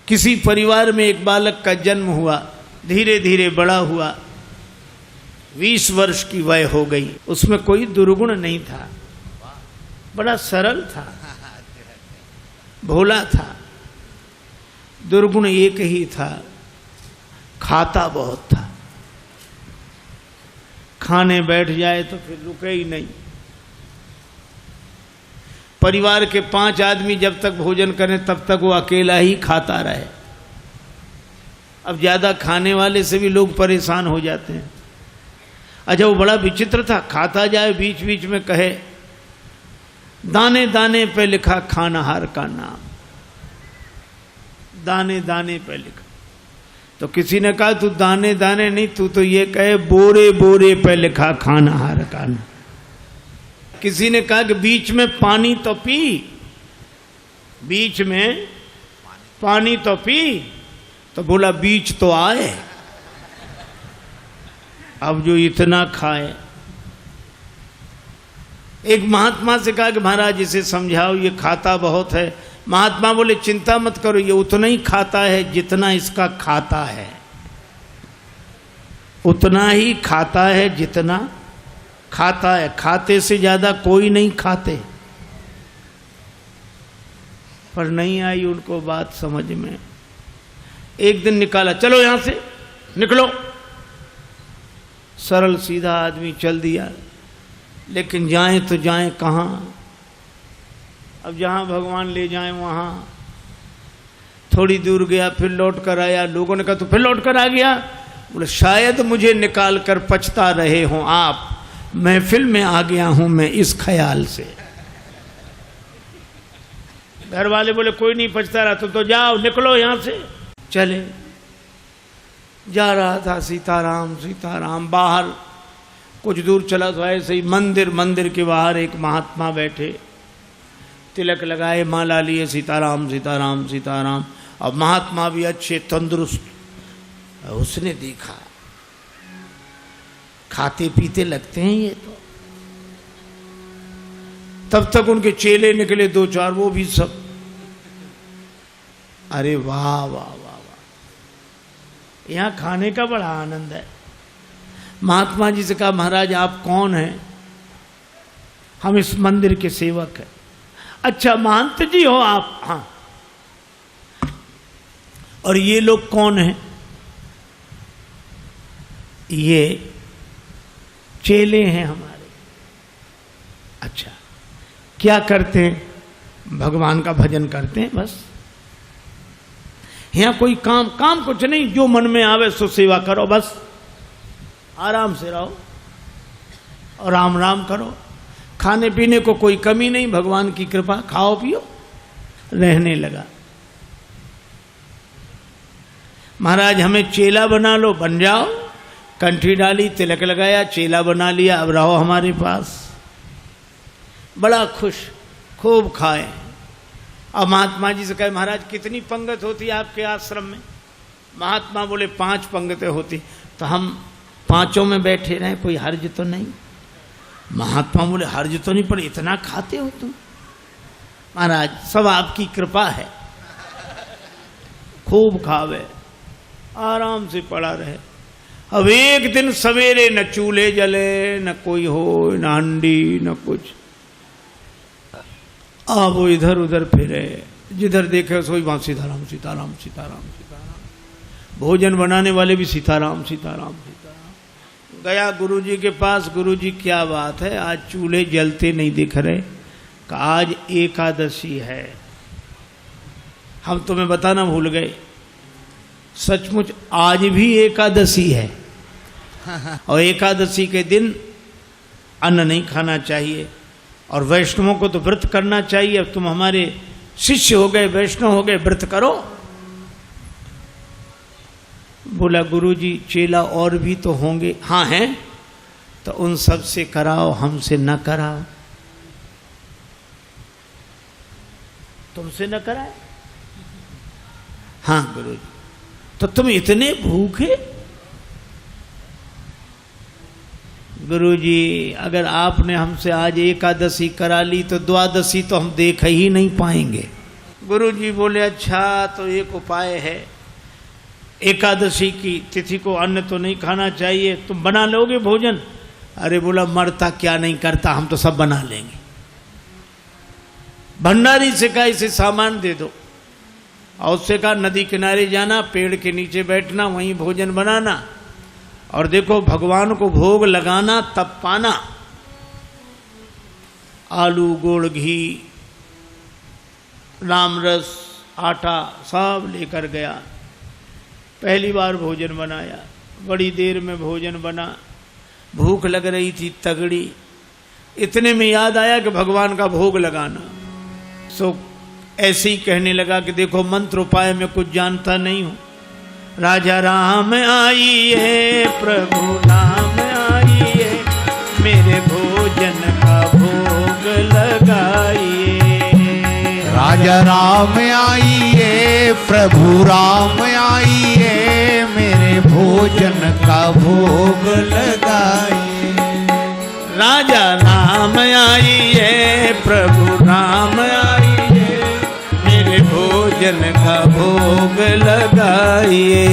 किसी परिवार में एक बालक का जन्म हुआ, धीरे धीरे बड़ा हुआ, 20 वर्ष की वय हो गई। उसमें कोई दुर्गुण नहीं था, बड़ा सरल था, भोला था। दुर्गुण एक ही था, खाता बहुत था। खाने बैठ जाए तो फिर रुके ही नहीं। परिवार के 5 आदमी जब तक भोजन करें तब तक वो अकेला ही खाता रहे। अब ज्यादा खाने वाले से भी लोग परेशान हो जाते हैं। अच्छा, वो बड़ा विचित्र था, खाता जाए बीच बीच में कहे दाने दाने पे लिखा खानाहार का नाम, दाने दाने पे लिखा। तो किसी ने कहा तू दाने दाने नहीं, तू तो ये कहे बोरे बोरे पे लिखा खानाहार का नाम। किसी ने कहा कि बीच में पानी तो पी, बीच में पानी तो पी, तो बोला बीच तो आए। अब जो इतना खाए। एक महात्मा से कहा कि महाराज इसे समझाओ, ये खाता बहुत है। महात्मा बोले चिंता मत करो, ये उतना ही खाता है जितना इसका खाता है, उतना ही खाता है जितना खाता है। खाते से ज्यादा कोई नहीं खाते। पर नहीं आई उनको बात समझ में। एक दिन निकाला, चलो यहां से निकलो। सरल सीधा आदमी चल दिया, लेकिन जाएं तो जाएं कहां? अब जहां भगवान ले जाएं वहां। थोड़ी दूर गया, फिर लौट कर आया। लोगों ने कहा तो फिर लौट कर आ गया? बोले शायद मुझे निकाल कर पछता रहे हों आप, महफिल में आ गया हूं मैं इस ख्याल से। घर वाले बोले कोई नहीं पछता रहा, तुम तो जाओ, निकलो यहां से। चले, जा रहा था सीताराम सीताराम। बाहर कुछ दूर चला तो ऐसे ही मंदिर के बाहर एक महात्मा बैठे, तिलक लगाए, माला लिए, सीताराम सीताराम सीताराम। अब महात्मा भी अच्छे तंदुरुस्त। उसने देखा खाते पीते लगते हैं ये तो। तब तक उनके चेले निकले 2-4, वो भी सब। अरे वाह वाह वाह वाह, यहां खाने का बड़ा आनंद है। महात्मा जी से कहा महाराज आप कौन हैं? हम इस मंदिर के सेवक हैं। अच्छा महंत जी हो आप? हाँ। और ये लोग कौन हैं? ये चेले हैं हमारे। अच्छा, क्या करते हैं? भगवान का भजन करते हैं बस। यहां कोई काम कुछ नहीं, जो मन में आवे सो सेवा करो बस। आराम से रहो और राम राम करो। खाने पीने को कोई कमी नहीं, भगवान की कृपा, खाओ पियो। रहने लगा। महाराज हमें चेला बना लो, बन जाओ। कंठी डाली, तिलक लगाया, चेला बना लिया, अब रहो हमारे पास। बड़ा खुश, खूब खाए। अब महात्मा जी से कहे महाराज कितनी पंगत होती है आपके आश्रम में? महात्मा बोले 5 पंगतें होती। तो हम 5 में बैठे रहे, कोई हर्ज तो नहीं? महात्मा बोले हर्ज तो नहीं, पर इतना खाते हो तुम? महाराज सब आपकी कृपा है। खूब खावे, आराम से पड़ा रहे। अब एक दिन सवेरे न चूल्हे जले, न कोई हो, न हंडी, न कुछ। अब वो इधर उधर फिरे, जिधर देखे सोई वहां सीताराम सीताराम सीताराम सीताराम। भोजन बनाने वाले भी सीताराम सीताराम सीताराम। गया गुरुजी के पास, गुरुजी क्या बात है, आज चूल्हे जलते नहीं दिख रहे? कि आज एकादशी है। हम तुम्हें बताना भूल गए, सचमुच आज भी एकादशी है। और एकादशी के दिन अन्न नहीं खाना चाहिए, और वैष्णवों को तो व्रत करना चाहिए। अब तुम हमारे शिष्य हो गए, वैष्णव हो गए, व्रत करो। बोला गुरुजी चेला और भी तो होंगे? हाँ हैं। तो उन सब से कराओ, हमसे न कराओ। तुमसे न कराए? हाँ गुरुजी। तो तुम इतने भूखे? गुरुजी अगर आपने हमसे आज एकादशी करा ली तो द्वादशी तो हम देख ही नहीं पाएंगे। गुरुजी बोले अच्छा तो एक उपाय है, एकादशी की तिथि को अन्न तो नहीं खाना चाहिए, तुम बना लोगे भोजन? अरे बोला मरता क्या नहीं करता, हम तो सब बना लेंगे। भंडारी से कहा इसे सामान दे दो, और उससे कहा नदी किनारे जाना, पेड़ के नीचे बैठना, वहीं भोजन बनाना, और देखो भगवान को भोग लगाना तब पाना। आलू, गुड़, घी, राम रस, आटा सब लेकर गया। पहली बार भोजन बनाया, बड़ी देर में भोजन बना, भूख लग रही थी तगड़ी। इतने में याद आया कि भगवान का भोग लगाना। सो ऐसे ही कहने लगा कि देखो मंत्र उपाय में कुछ जानता नहीं हूं। राजा राम आइए, प्रभु नाम आइए, मेरे भोजन का भोग लगाइए। राजा राम आइए, प्रभु राम आइए, मेरे भोजन का भोग लगाइए। राजा राम आइए, प्रभु राम आइए, मेरे भोजन का भोग लगाइए।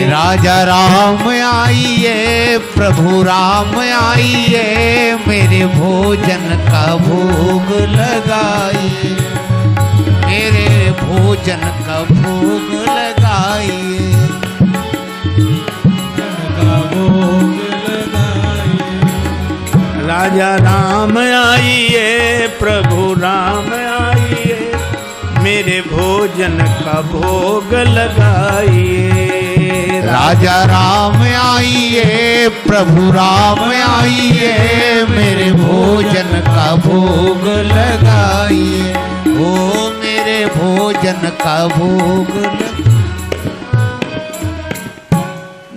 राजा राम आइए, प्रभु राम आइए, मेरे भोजन का भोग लगाइए। मेरे भोजन का भोग लगाइए। राजा राम आइए, प्रभु राम आइए, मेरे भोजन का भोग लगाइए। राजा राम आइए, प्रभु राम आइए, मेरे भोजन का भोग लगाइए। ओ मेरे भोजन का भोग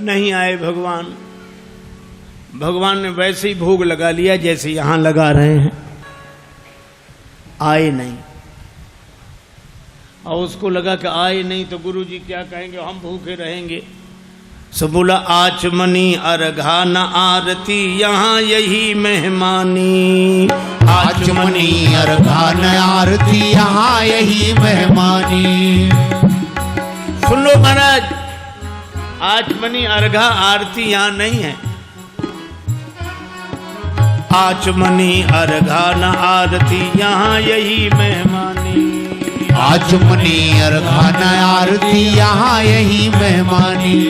नहीं आए भगवान। भगवान ने वैसे ही भोग लगा लिया जैसे यहां लगा रहे हैं, आए नहीं। और उसको लगा कि आए नहीं तो गुरुजी क्या कहेंगे, हम भूखे रहेंगे। सो बोला आचमनी अर्घा न आरती, यहाँ यही मेहमानी। आचमनी अर्घा न आरती, यहाँ यही मेहमानी। सुन लो महाराज, आचमनी अर्घा आरती यहाँ नहीं है। आचमनी अर्घा न आरती, यहाँ यही मेहमानी। आचमनी अर्घा न आरती, यहाँ यही मेहमानी।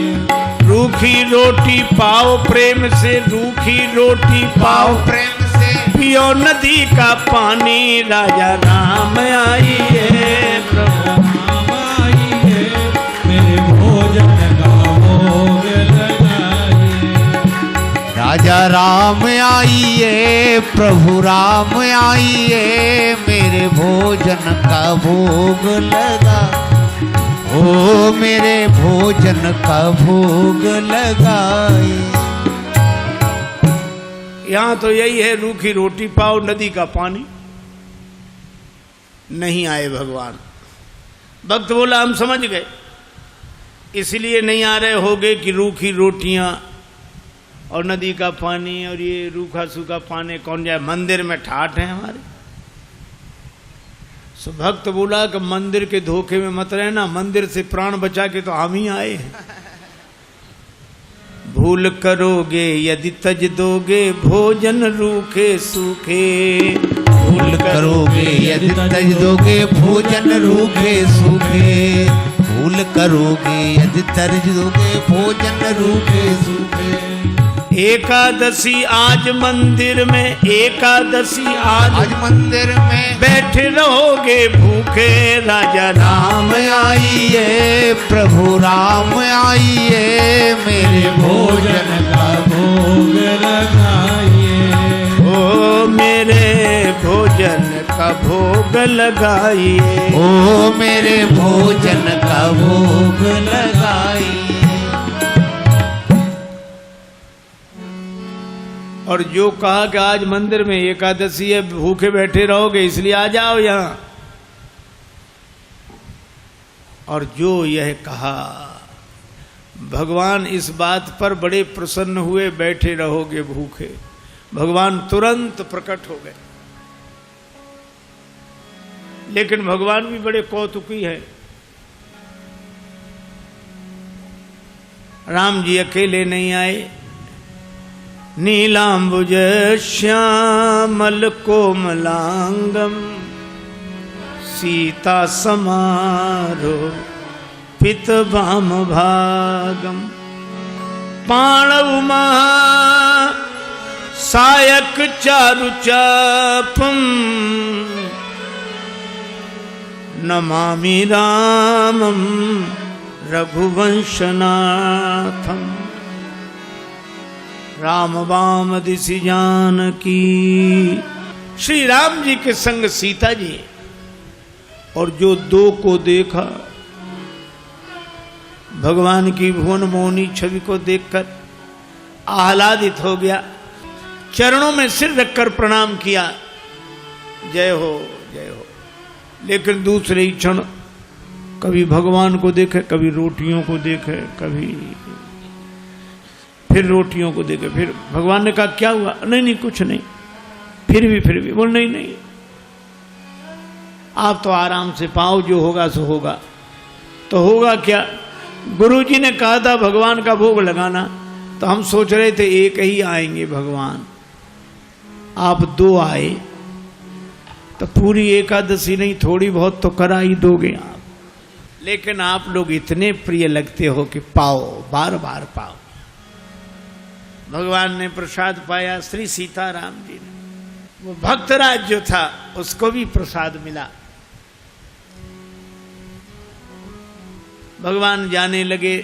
रूखी रोटी पाओ प्रेम से, रूखी रोटी पाओ प्रेम से, पियो नदी का पानी। राजा राम आइए, प्रभु राम आइए, मेरे भोजन का भोग लगाइए। राजा राम आइए, प्रभु राम आइए, मेरे भोजन का भोग लगा। ओ मेरे भोजन का भोग लगाए। यहाँ तो यही है, रूखी रोटी पाओ नदी का पानी। नहीं आए भगवान। भक्त बोला हम समझ गए, इसलिए नहीं आ रहे होगे कि रूखी रोटियां और नदी का पानी और ये रूखा सूखा पानी कौन जाए, मंदिर में ठाठ है हमारे। सो भक्त बोला कि मंदिर के धोखे में मत रहना, मंदिर से प्राण बचा के तो हम ही आए हैं। भूल करोगे यदि तज दोगे, भोजन रूखे सूखे। भूल करोगे यदि तज दोगे, भोजन रूखे सूखे। भूल करोगे यदि तज दोगे, भोजन रूखे सूखे। एकादशी आज मंदिर में, एकादशी आज मंदिर में, बैठे रहोगे भूखे। राजा राम आइए, प्रभु राम आइए, मेरे भोजन का भोग लगाइए। ओ मेरे भोजन का भोग लगाइए। ओ मेरे भोजन का भोग लगाइए। और जो कहा कि आज मंदिर में एकादशी है, भूखे बैठे रहोगे इसलिए आ जाओ यहाँ। और जो यह कहा, भगवान इस बात पर बड़े प्रसन्न हुए, बैठे रहोगे भूखे। भगवान तुरंत प्रकट हो गए। लेकिन भगवान भी बड़े कौतुकी है। राम जी अकेले नहीं आए, नीलांबुज श्यामल कोमलांगम सीता समारो पित भाम भागम पाणव महा सायक चारु चापम नमामि रामम रघुवंशनाथम। राम वाम दिशि जानकी, श्री राम जी के संग सीता जी, और जो दो को देखा भगवान की भुवन मोहनी छवि को देखकर आह्लादित हो गया, चरणों में सिर रखकर प्रणाम किया, जय हो जय हो। लेकिन दूसरे ही क्षण कभी भगवान को देखे, कभी रोटियों को देखे, कभी फिर रोटियों को देखे। फिर भगवान ने कहा क्या हुआ? नहीं नहीं कुछ नहीं। फिर भी बोल नहीं नहीं, आप तो आराम से पाओ, जो होगा सो होगा। तो होगा क्या? गुरुजी ने कहा था भगवान का भोग लगाना, तो हम सोच रहे थे एक ही आएंगे भगवान, आप दो आए तो पूरी एकादशी नहीं थोड़ी बहुत तो करा ही दोगे आप। लेकिन आप लोग इतने प्रिय लगते हो कि पाओ, बार बार पाओ। भगवान ने प्रसाद पाया, श्री सीताराम जी ने। वो भक्तराज जो था उसको भी प्रसाद मिला। भगवान जाने लगे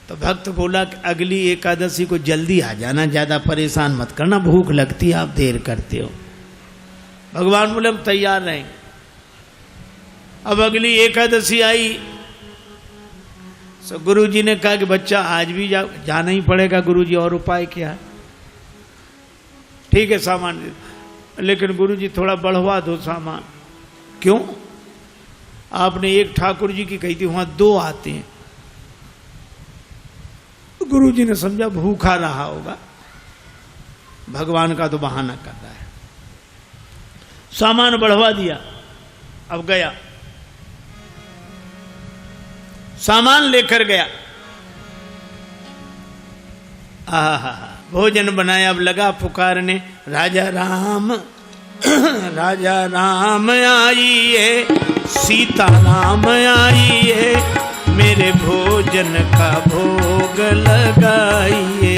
तो भक्त बोला कि अगली एकादशी को जल्दी आ जाना, ज्यादा परेशान मत करना, भूख लगती है, आप देर करते हो। भगवान बोले हम तैयार रहेंगे। अब अगली एकादशी आई तो गुरुजी ने कहा कि बच्चा आज भी जाना ही पड़ेगा गुरुजी, और उपाय क्या है? ठीक है सामान, लेकिन गुरुजी थोड़ा बढ़वा दो सामान। क्यों? आपने एक ठाकुर जी की कही थी, वहां दो आते हैं। गुरुजी ने समझा भूखा रहा होगा, भगवान का तो बहाना कर रहा है। सामान बढ़वा दिया। अब गया, सामान लेकर गया, भोजन बनाया। अब लगा पुकारने, राजा राम राजा राम आइए, सीता राम आइए, मेरे भोजन का भोग लगाइए।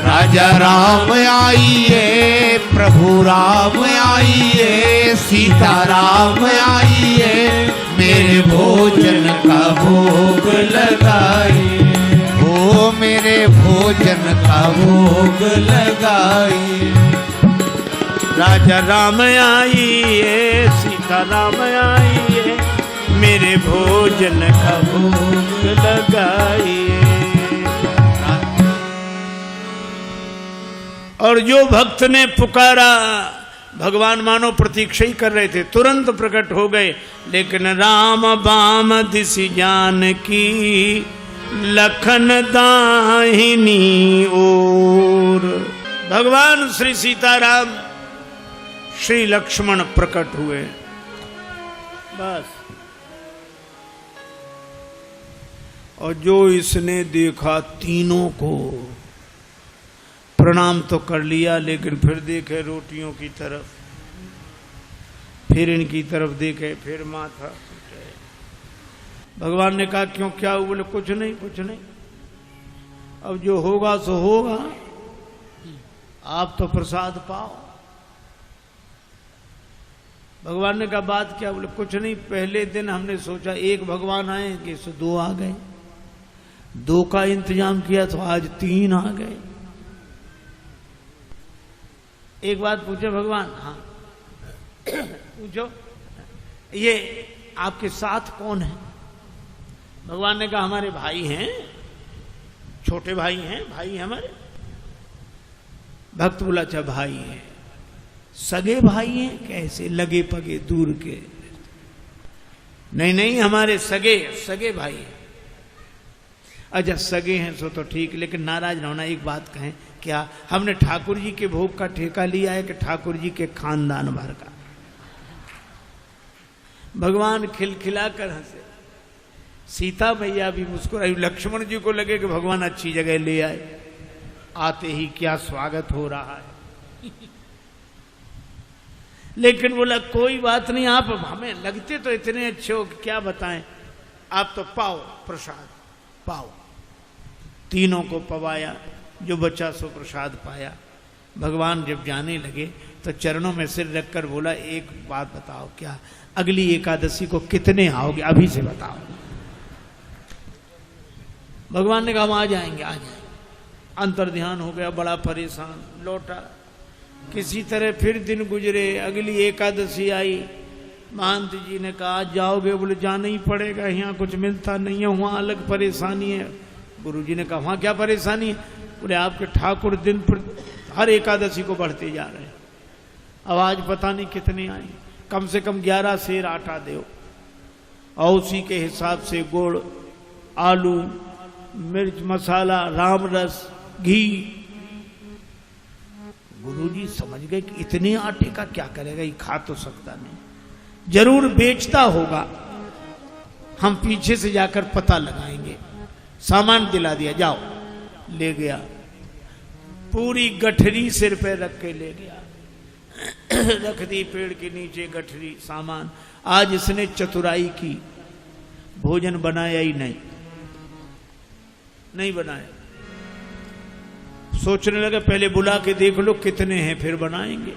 राजा राम आइए, प्रभु राम आइए, सीता राम आइए, मेरे भोजन का भोग लगाइए। ओ मेरे भोजन का भोग लगाइए। राजा राम आइए, सीता राम आइए, मेरे भोजन का भोग लगाइए। और जो भक्त ने पुकारा, भगवान मानो प्रतीक्षा ही कर रहे थे, तुरंत प्रकट हो गए। लेकिन राम बाम दिशि जानकी, लखन दाहिनी ओर। भगवान श्री सीताराम श्री लक्ष्मण प्रकट हुए। बस। और जो इसने देखा तीनों को प्रणाम तो कर लिया, लेकिन फिर देखे रोटियों की तरफ, फिर इनकी तरफ देखे, फिर माथा। भगवान ने कहा क्यों, क्या हुआ? बोले कुछ नहीं कुछ नहीं, अब जो होगा सो होगा, आप तो प्रसाद पाओ। भगवान ने कहा बात क्या? बोले कुछ नहीं, पहले दिन हमने सोचा एक भगवान आएंगे, सो दो आ गए, दो का इंतजाम किया तो आज तीन आ गए। एक बात पूछे भगवान? हाँ पूछो, ये आपके साथ कौन है? भगवान ने कहा हमारे भाई हैं, छोटे भाई हैं, भाई हमारे। भक्त बोला अच्छा भाई हैं, सगे भाई हैं? कैसे? लगे पगे दूर के? नहीं नहीं, हमारे सगे सगे भाई हैं। अच्छा सगे हैं सो तो ठीक, लेकिन नाराज न होना, एक बात कहें, क्या हमने ठाकुर जी के भोग का ठेका लिया है कि ठाकुर जी के खानदान भर का? भगवान खिलखिला कर हंसे, सीता मैया भी मुस्कुराई। लक्ष्मण जी को लगे कि भगवान अच्छी जगह ले आए, आते ही क्या स्वागत हो रहा है। लेकिन बोला कोई बात नहीं, आप हमें लगते तो इतने अच्छे हो कि क्या बताएं, आप तो पाओ प्रसाद पाओ। तीनों को पवाया, जो बचा सो प्रसाद पाया। भगवान जब जाने लगे तो चरणों में सिर रखकर बोला एक बात बताओ, क्या अगली एकादशी को कितने आओगे, अभी से बताओ। भगवान ने कहा हम आ जाएंगे आ जाएंगे। अंतर ध्यान हो गया, बड़ा परेशान, लौटा। किसी तरह फिर दिन गुजरे, अगली एकादशी आई। महंत जी ने कहा आज जाओगे, बोले जाना ही पड़ेगा, यहाँ कुछ मिलता नहीं है, वहाँ अलग परेशानी है। गुरु जी ने कहा वहाँ क्या परेशानी है, बोले आपके ठाकुर दिन पर हर एकादशी को बढ़ते जा रहे हैं, अब आज पता नहीं कितने आए, कम से कम 11 सेर आटा दो, और उसी के हिसाब से गुड़, आलू, मिर्च मसाला, राम रस, घी। गुरुजी समझ गए कि इतने आटे का क्या करेगा, ये खा तो सकता नहीं, जरूर बेचता होगा, हम पीछे से जाकर पता लगाएंगे। सामान दिला दिया, जाओ। ले गया, पूरी गठरी सिर पे रख के ले गया, रख दी पेड़ के नीचे गठरी, सामान। आज इसने चतुराई की, भोजन बनाया ही नहीं बनाया। सोचने लगा पहले बुला के देख लो कितने हैं फिर बनाएंगे।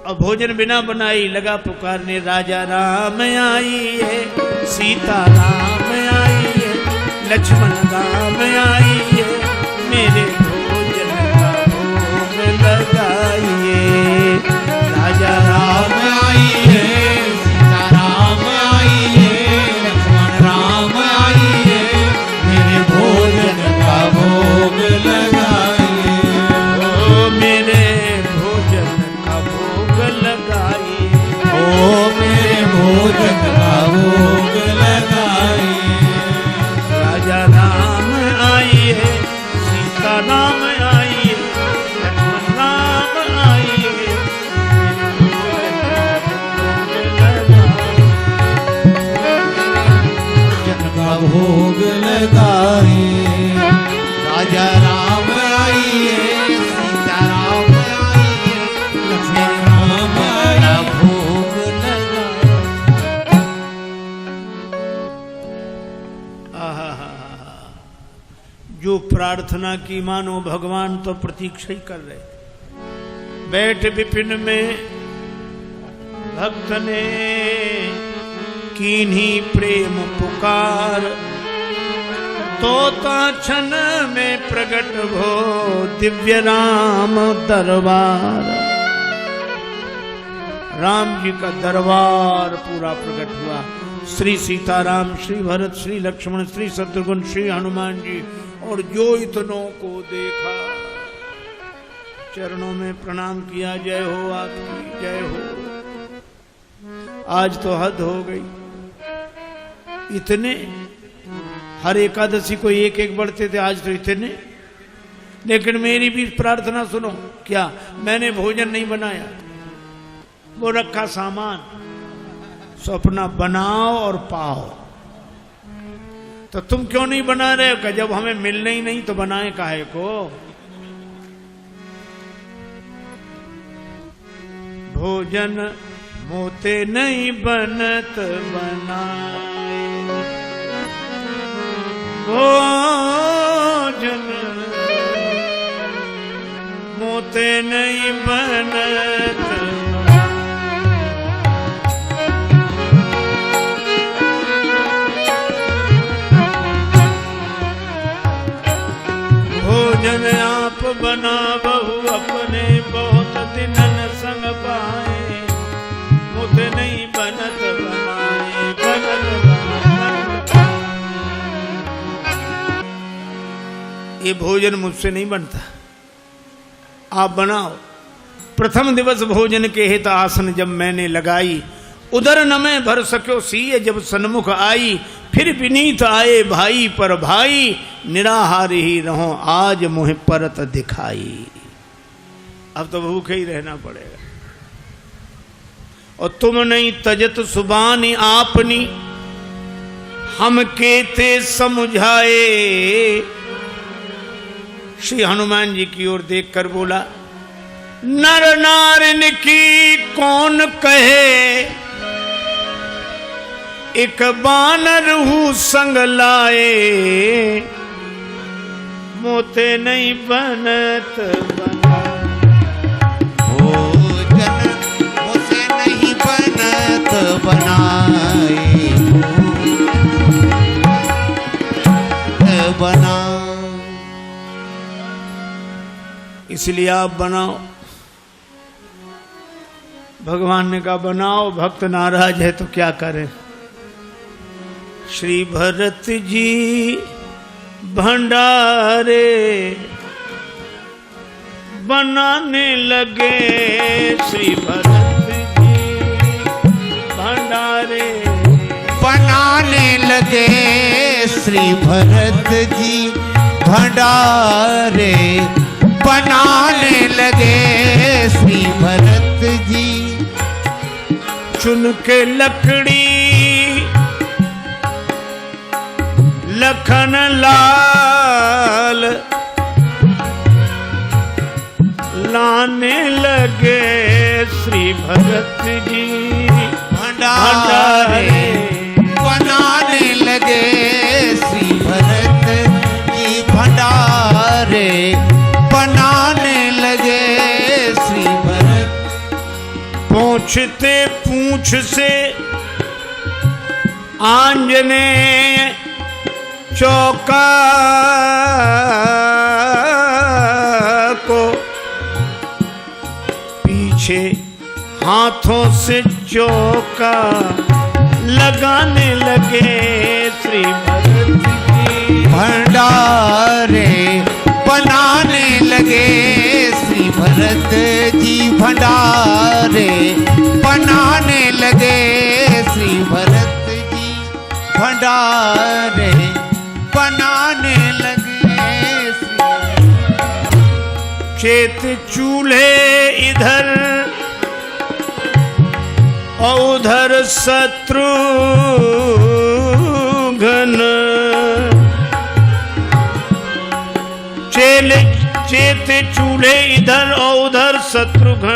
और भोजन बिना बनाई लगा पुकारने, राजा राम आइए, सीता राम आइए, लक्ष्मण राम आइए, मेरे भोजन का भोग लगाइए। राजा राम आइए, सीता राम आइए, लक्ष्मण राम आइए, मेरे भोजन का भोग लगाइए। ओ मेरे भोजन का भोग लगाइए, ओ मेरे भोजन का भोग लगाइए। राजा राम आइए, सीता राम आइए, लक्ष्मण राम आइए, भोजन का भोग लगाइए। राजा राम आइए, सीता राम आइए, लक्ष्मण राम आइए, भोग लगाइए। जो प्रार्थना की मानो भगवान तो प्रतीक्षा ही कर रहे। बैठ विपिन में भक्त ने कीन्ही प्रेम पुकार, तोता क्षण में प्रकट भो दिव्य राम दरबार। राम जी का दरबार पूरा प्रकट हुआ। श्री सीताराम, श्री भरत, श्री लक्ष्मण, श्री शत्रुघ्न, श्री हनुमान जी, और जो इतनों को देखा चरणों में प्रणाम किया। जय हो आपकी, जय हो। आज तो हद हो गई, इतने हर एकादशी को एक एक बढ़ते थे, आज तो इतने। लेकिन मेरी भी प्रार्थना सुनो, क्या मैंने भोजन नहीं बनाया, वो रखा सामान, सो अपना बनाओ और पाओ। तो तुम क्यों नहीं बना रहे हो? कि जब हमें मिलना ही नहीं तो बनाए काहे को। भोजन मोते नहीं बनत बनाए, भोजन मोते नहीं बनत। भोजन आप बना बहु अपने, बहुत दिनन संग पाए, मुझ नहीं बनत बनाए, बनत बनाए। ये भोजन मुझसे नहीं बनता, आप बनाओ। प्रथम दिवस भोजन के हित आसन जब मैंने लगाई, उधर न मैं भर सक्यो सीए जब सन्मुख आई। फिर विनीत आए भाई पर भाई, निराहार ही रहो आज मुझे परत दिखाई। अब तो भूखे ही रहना पड़ेगा। और तुम नहीं तजत सुबानी आपनी, हम केते समझाए। श्री हनुमान जी की ओर देखकर बोला, नर नारिन की कौन कहे, एक बानर हूँ संग लाए। मोते नहीं बनत बना, भोजन मुझसे नहीं बनत बनाए, बना। इसलिए आप बनाओ। भगवान ने कहा बनाओ, भक्त नाराज है तो क्या करें। श्री भरत जी भंडारे बनाने लगे, श्री भरत जी भंडारे बनाने लगे, श्री भरत जी भंडारे बनाने लगे, श्री भरत जी। चुन के लकड़ी लखन लाल लाने लगे, श्री भरत जी भंडारे बनाने लगे, श्री भरत जी भंडारे बनाने लगे, श्री भरत। पूछते पूछ से आंजनेय चौका को, पीछे हाथों से चौका लगाने लगे, श्री भरत जी भंडारे बनाने लगे, श्री भरत जी भंडारे बनाने लगे, श्री भरत जी भंडारे बनाने लगे, चेत चूल्हे इधर और उधर शत्रुघ्न, चेत चूल्हे इधर और उधर शत्रुघ्न।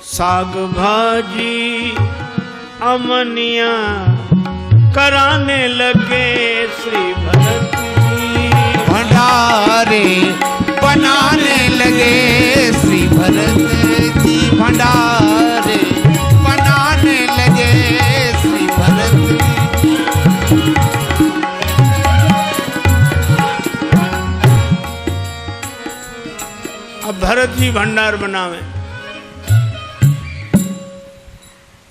साग भाजी अमनिया कराने लगे, श्री भरत जी भंडारे बनाने लगे, श्री भरत जी भंडारे बनाने लगे, श्री भरत जी। अब भरत जी भंडार बनावे,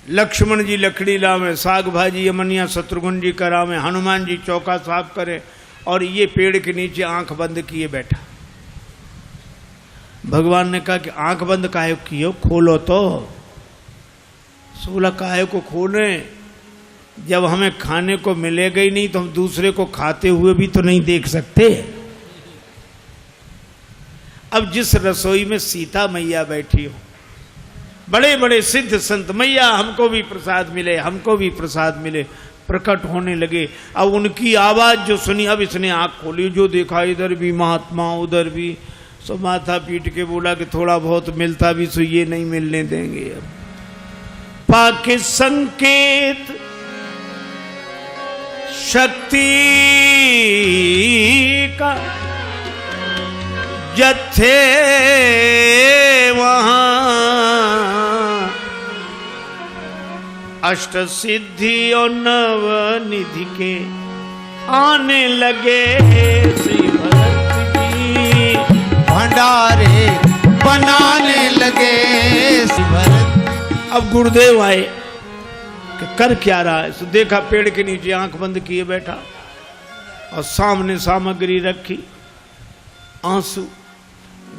लक्ष्मण जी लकड़ी लावे, साग भाजी अमनिया शत्रुघ्न जी करावे, हनुमान जी चौका साफ करे, और ये पेड़ के नीचे आंख बंद किए बैठा। भगवान ने कहा कि आंख बंद काहे किए, खोलो तो। सोलह काहे को खोले, जब हमें खाने को मिलेगा ही नहीं तो हम दूसरे को खाते हुए भी तो नहीं देख सकते। अब जिस रसोई में सीता मैया बैठी हो, बड़े बड़े सिद्ध संत, मैया हमको भी प्रसाद मिले, हमको भी प्रसाद मिले, प्रकट होने लगे। अब उनकी आवाज जो सुनी, अब इसने आंख खोली, जो देखा इधर भी महात्मा उधर भी, सो माथा पीट के बोला कि थोड़ा बहुत मिलता भी सो ये नहीं मिलने देंगे। अब पाके संकेत शक्ति का जत्थे वहां अष्ट सिद्धि और नव निधि के आने लगे, श्री भरत जी भंडारे बनाने लगे, श्री भरत। अब गुरुदेव आए कि कर क्या रहा है। तो देखा पेड़ के नीचे आंख बंद किए बैठा और सामने सामग्री रखी, आंसू।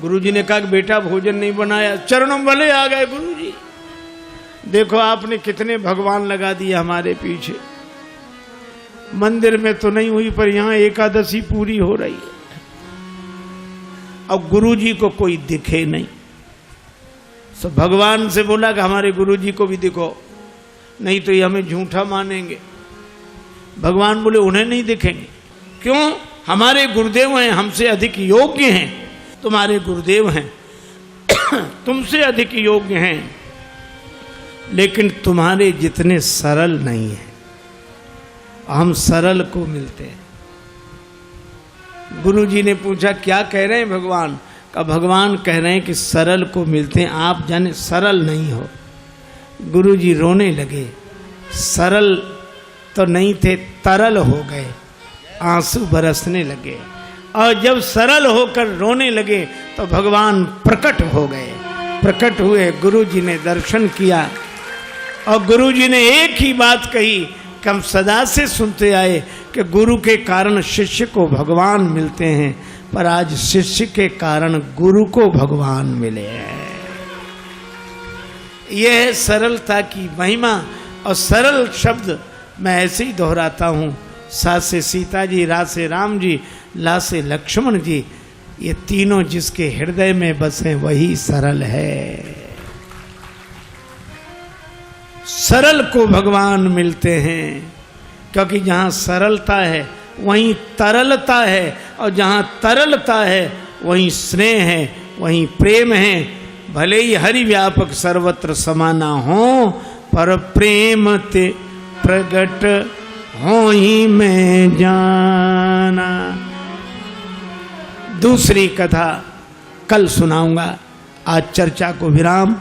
गुरुजी ने कहा कि बेटा भोजन नहीं बनाया। चरणों वाले आ गए, गुरुजी देखो आपने कितने भगवान लगा दिए हमारे पीछे। मंदिर में तो नहीं हुई पर यहाँ एकादशी पूरी हो रही है। और गुरु जी को कोई दिखे नहीं। तो भगवान से बोला कि हमारे गुरु जी को भी दिखो, नहीं तो ये हमें झूठा मानेंगे। भगवान बोले उन्हें नहीं दिखेंगे। क्यों? हमारे गुरुदेव हैं, हमसे अधिक योग्य हैं। तुम्हारे गुरुदेव हैं तुमसे अधिक योग्य हैं, लेकिन तुम्हारे जितने सरल नहीं हैं। हम सरल को मिलते हैं। गुरु जी ने पूछा क्या कह रहे हैं भगवान? का भगवान कह रहे हैं कि सरल को मिलते हैं, आप जाने सरल नहीं हो। गुरु जी रोने लगे। सरल तो नहीं थे, तरल हो गए, आंसू बरसने लगे। और जब सरल होकर रोने लगे तो भगवान प्रकट हो गए। प्रकट हुए, गुरु जी ने दर्शन किया और गुरु जी ने एक ही बात कही कि हम सदा से सुनते आए कि गुरु के कारण शिष्य को भगवान मिलते हैं, पर आज शिष्य के कारण गुरु को भगवान मिले हैं। यह है सरलता की महिमा। और सरल शब्द मैं ऐसे ही दोहराता हूँ। सा से सीता जी, रा से राम जी, ला से लक्ष्मण जी, ये तीनों जिसके हृदय में बसे वही सरल है। सरल को भगवान मिलते हैं, क्योंकि जहाँ सरलता है वहीं तरलता है, और जहाँ तरलता है वहीं स्नेह है, वहीं प्रेम है। भले ही हरि व्यापक सर्वत्र समाना हो, पर प्रेम ते प्रगट हो ही मैं जाना। दूसरी कथा कल सुनाऊंगा। आज चर्चा को विराम।